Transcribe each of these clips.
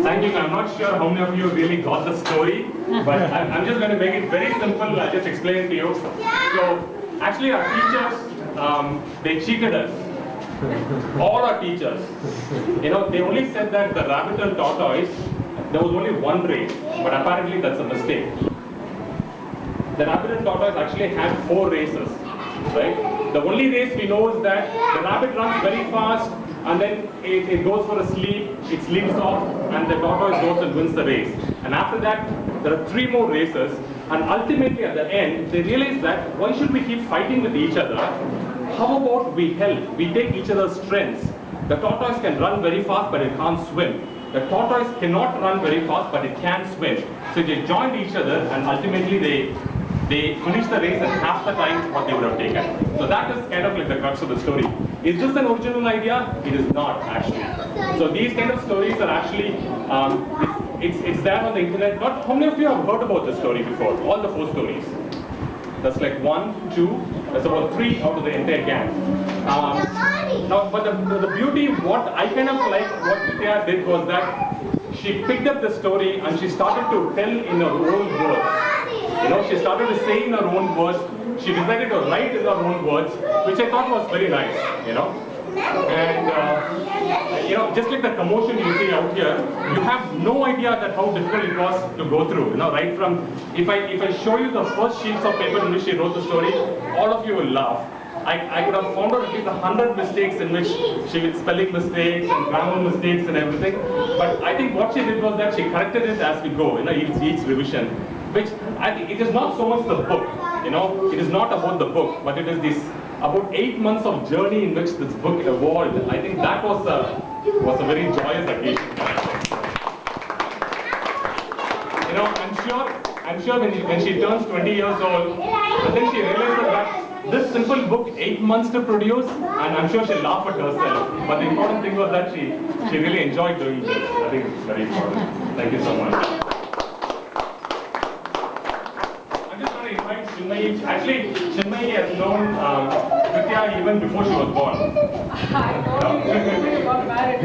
Thank you. I'm not sure how many of you really got the story, but I'm just going to make it very simple. I'll just explain it to you. So, actually our teachers, they cheated us. All our teachers. You know, they only said that the rabbit and tortoise, there was only one race, but apparently that's a mistake. The rabbit and tortoise actually had 4 races, right? The only race we know is that the rabbit runs very fast and then it goes for a sleep, it sleeps off, and the tortoise goes and wins the race. And after that, there are 3 more races, and ultimately at the end, they realize that why should we keep fighting with each other? How about we help? We take each other's strengths. The tortoise can run very fast, but it can't swim. The tortoise cannot run very fast, but it can swim. So they joined each other, and ultimately they finished the race in half the time what they would have taken. So that is kind of like the crux of the story. Is this an original idea? It is not actually. So these kind of stories are actually, it's there on the internet. Not how many of you have heard about this story before? All the 4 stories. That's like 1, 2, that's about 3 out of the entire gang. Now, but the beauty, what I kind of like what Vidya did was that she picked up the story and she started to tell in her own words. You know, she started to say in her own words. She decided to write in her own words, which I thought was very nice, you know. And you know, just like the commotion you see out here, you have no idea that how difficult it was to go through. You know, right from if I show you the first sheets of paper in which she wrote the story, all of you will laugh. I could have found out at least 100 mistakes in which she did spelling mistakes and grammar mistakes and everything. But I think what she did was that she corrected it as we go, you know, each revision. Which I think it is not so much the book, you know, it is not about the book, but it is this about 8 months of journey in which this book evolved. I think that was a very joyous occasion. You know, I'm sure when she turns 20 years old, and then she realizes that this simple book, 8 months to produce, and I'm sure she'll laugh at herself. But the important thing was that she really enjoyed doing this. I think it's very important. Thank you so much. I'm just going to invite Chinmayi. Actually, Chinmayi has known Vidya even before she was born. I know you got married.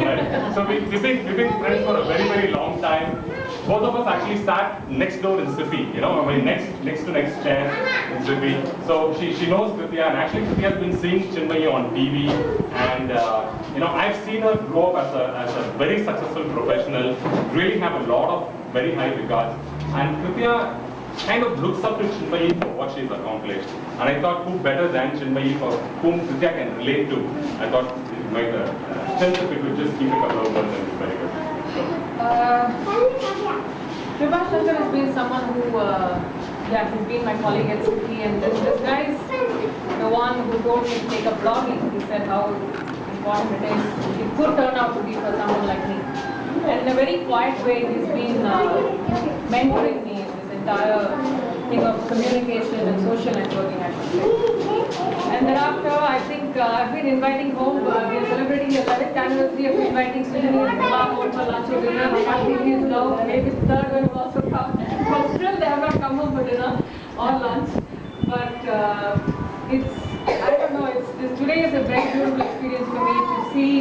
Right. So we've been friends for a very, very long time. Both of us actually sat next door in SIPI, you know, I mean next to next chair in SIPI. So she knows Kritya, and actually Kritya has been seeing Chinmayi on TV, and you know, I've seen her grow up as a very successful professional, really have a lot of very high regards, and Kritya kind of looks up to Chinmayi for what she's accomplished. And I thought, who better than Chinmayi for whom Kritya can relate to? I thought it might since if we could just keep a couple of words, and it's very good. Kripal Shankar has been someone who, he's been my colleague at City, and this guy is the one who told me to take up blogging. He said how important it is. It could turn out to be for someone like me. And in a very quiet way, he's been mentoring me in this entire thing of communication and social networking, I should say. And thereafter, I think I've been inviting home, we're celebrating the 11th anniversary of inviting Sujani and Bala home for lunch or dinner. My TV is now, maybe the third one will also come. But still, they have not come home for dinner or lunch. But I don't know, today is a very beautiful experience for me to see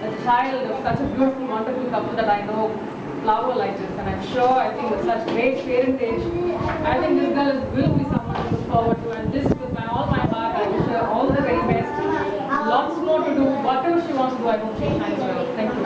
a child of such a beautiful, wonderful couple that I know flower like this, and I'm sure, I think with such great parentage, I think this girl will be someone to look forward to, and this with all my heart, I wish her all the very best. Lots more to do, whatever she wants to do, I hope she finds well. Thank you.